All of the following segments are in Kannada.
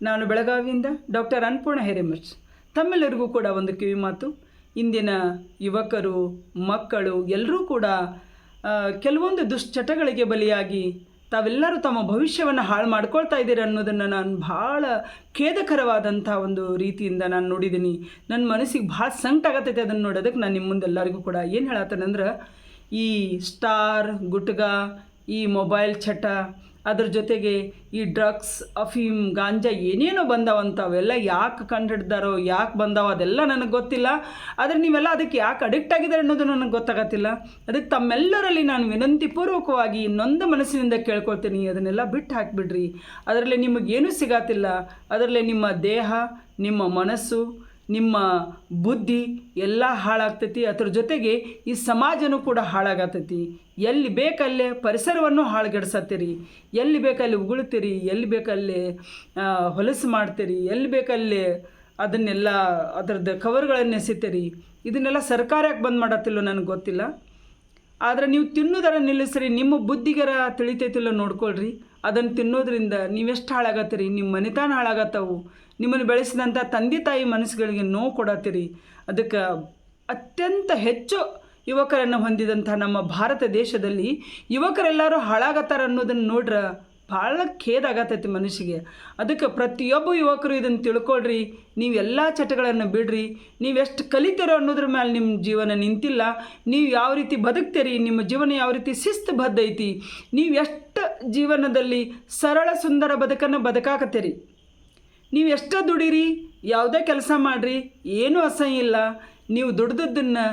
ನಾನು ಬೆಳಗಾವಿಯಿಂದ ಡಾಕ್ಟರ್ ಅನ್ನಪೂರ್ಣ ಹಿರೇಮಠ್. ತಮ್ಮೆಲ್ಲರಿಗೂ ಕೂಡ ಒಂದು ಕಿವಿ ಮಾತು. ಇಂದಿನ ಯುವಕರು, ಮಕ್ಕಳು ಎಲ್ಲರೂ ಕೂಡ ಕೆಲವೊಂದು ದುಶ್ಚಟಗಳಿಗೆ ಬಲಿಯಾಗಿ ತಾವೆಲ್ಲರೂ ತಮ್ಮ ಭವಿಷ್ಯವನ್ನು ಹಾಳು ಮಾಡ್ಕೊಳ್ತಾ ಇದ್ದೀರಿ ಅನ್ನೋದನ್ನು ನಾನು ಭಾಳ ಖೇದಕರವಾದಂಥ ಒಂದು ರೀತಿಯಿಂದ ನಾನು ನೋಡಿದ್ದೀನಿ. ನನ್ನ ಮನಸ್ಸಿಗೆ ಭಾಳ ಸಂಕಟ ಆಗತ್ತೈತೆ ಅದನ್ನು ನೋಡೋದಕ್ಕೆ. ನಾನು ನಿಮ್ಮ ಮುಂದೆ ಎಲ್ಲರಿಗೂ ಕೂಡ ಏನು ಹೇಳತ್ತೇನೆಂದ್ರೆ, ಈ ಸ್ಟಾರ್, ಗುಟ್ಗ, ಈ ಮೊಬೈಲ್ ಚಟ, ಅದ್ರ ಜೊತೆಗೆ ಈ ಡ್ರಗ್ಸ್, ಅಫೀಮ್, ಗಾಂಜಾ ಏನೇನೋ ಬಂದಾವಂತ ಅವೆಲ್ಲ ಯಾಕೆ ಕಂಡುಹಿಡ್ದಾರೋ, ಯಾಕೆ ಬಂದಾವ ಅದೆಲ್ಲ ನನಗೆ ಗೊತ್ತಿಲ್ಲ. ಆದರೆ ನೀವೆಲ್ಲ ಅದಕ್ಕೆ ಯಾಕೆ ಅಡಿಕ್ಟ್ ಆಗಿದ್ದಾರೆ ಅನ್ನೋದು ನನಗೆ ಗೊತ್ತಾಗತ್ತಿಲ್ಲ. ಅದಕ್ಕೆ ತಮ್ಮೆಲ್ಲರಲ್ಲಿ ನಾನು ವಿನಂತಿಪೂರ್ವಕವಾಗಿ ಇನ್ನೊಂದು ಮನಸ್ಸಿನಿಂದ ಕೇಳ್ಕೊಳ್ತೀನಿ, ಅದನ್ನೆಲ್ಲ ಬಿಟ್ಟು ಹಾಕಿಬಿಡ್ರಿ. ಅದರಲ್ಲಿ ನಿಮಗೇನೂ ಸಿಗತ್ತಿಲ್ಲ. ಅದರಲ್ಲಿ ನಿಮ್ಮ ದೇಹ, ನಿಮ್ಮ ಮನಸ್ಸು, ನಿಮ್ಮ ಬುದ್ಧಿ ಎಲ್ಲ ಹಾಳಾಗ್ತೈತಿ. ಅದ್ರ ಜೊತೆಗೆ ಈ ಸಮಾಜನೂ ಕೂಡ ಹಾಳಾಗತ್ತೈತಿ. ಎಲ್ಲಿ ಬೇಕಲ್ಲೇ ಪರಿಸರವನ್ನು ಹಾಳುಗೆಡ್ಸತ್ತೀರಿ, ಎಲ್ಲಿ ಬೇಕಲ್ಲಿ ಉಗುಳ್ತೀರಿ, ಎಲ್ಲಿ ಬೇಕಲ್ಲಿ ಹೊಲಸು ಮಾಡ್ತೀರಿ, ಎಲ್ಲಿ ಬೇಕಲ್ಲಿ ಅದನ್ನೆಲ್ಲ ಅದರದ್ದು ಕವರ್ಗಳನ್ನು ಎಸಿತೀರಿ. ಇದನ್ನೆಲ್ಲ ಸರ್ಕಾರ ಯಾಕೆ ಬಂದ್ ಮಾಡತ್ತಿಲ್ಲೋ ನನಗೆ ಗೊತ್ತಿಲ್ಲ. ಆದರೆ ನೀವು ತಿನ್ನೋದರ ನಿಲ್ಲಿಸ್ರಿ, ನಿಮ್ಮ ಬುದ್ಧಿಗರ ತಿಳಿತೈತಿಲ್ಲೋ ನೋಡ್ಕೊಳ್ರಿ. ಅದನ್ನು ತಿನ್ನೋದ್ರಿಂದ ನೀವೆಷ್ಟು ಹಾಳಾಗತ್ತೀರಿ, ನಿಮ್ಮ ಮನೆತಾನ ಹಾಳಾಗತ್ತವು. ನಿಮ್ಮನ್ನು ಬೆಳೆಸಿದಂಥ ತಂದೆ ತಾಯಿ ಮನಸ್ಸುಗಳಿಗೆ ನೋವು ಕೊಡತ್ತೀರಿ. ಅದಕ್ಕೆ ಅತ್ಯಂತ ಹೆಚ್ಚು ಯುವಕರನ್ನು ಹೊಂದಿದಂಥ ನಮ್ಮ ಭಾರತ ದೇಶದಲ್ಲಿ ಯುವಕರೆಲ್ಲರೂ ಹಾಳಾಗತ್ತಾರ ಅನ್ನೋದನ್ನು ನೋಡ್ರೆ ಭಾಳ ಖೇದ ಆಗತ್ತೈತಿ ಮನುಷ್ಯಗೆ. ಅದಕ್ಕೆ ಪ್ರತಿಯೊಬ್ಬ ಯುವಕರು ಇದನ್ನು ತಿಳ್ಕೊಳ್ರಿ. ನೀವೆಲ್ಲ ಚಟಗಳನ್ನು ಬಿಡ್ರಿ. ನೀವೆಷ್ಟು ಕಲಿತೀರೋ ಅನ್ನೋದ್ರ ಮೇಲೆ ನಿಮ್ಮ ಜೀವನ ನಿಂತಿಲ್ಲ. ನೀವು ಯಾವ ರೀತಿ ಬದುಕ್ತೀರಿ, ನಿಮ್ಮ ಜೀವನ ಯಾವ ರೀತಿ ಶಿಸ್ತುಬದ್ಧ ಐತಿ, ನೀವು ಎಷ್ಟು ಜೀವನದಲ್ಲಿ ಸರಳ ಸುಂದರ ಬದುಕನ್ನು ಬದುಕಾಕತ್ತೀರಿ. ನೀವು ಎಷ್ಟೋ ದುಡೀರಿ, ಯಾವುದೇ ಕೆಲಸ ಮಾಡಿರಿ, ಏನೂ ಅಸಹ್ಯ ಇಲ್ಲ. ನೀವು ದುಡ್ದದ್ದನ್ನು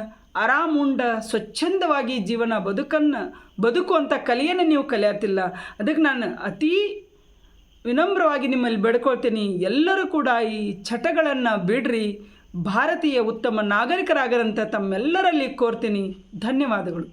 ಆರಾಮುಂಡ ಸ್ವಚ್ಛಂದವಾಗಿ ಜೀವನ ಬದುಕುವಂಥ ಕಲೆಯನ್ನು ನೀವು ಕಲಿಯತ್ತಿಲ್ಲ. ಅದಕ್ಕೆ ನಾನು ಅತೀ ವಿನಮ್ರವಾಗಿ ನಿಮ್ಮಲ್ಲಿ ಬೇಡ್ಕೊಳ್ತೀನಿ, ಎಲ್ಲರೂ ಕೂಡ ಈ ಚಟಗಳನ್ನು ಬಿಡ್ರಿ. ಭಾರತೀಯ ಉತ್ತಮ ನಾಗರಿಕರಾಗರಂತ ತಮ್ಮೆಲ್ಲರಲ್ಲಿ ಕೋರ್ತೀನಿ. ಧನ್ಯವಾದಗಳು.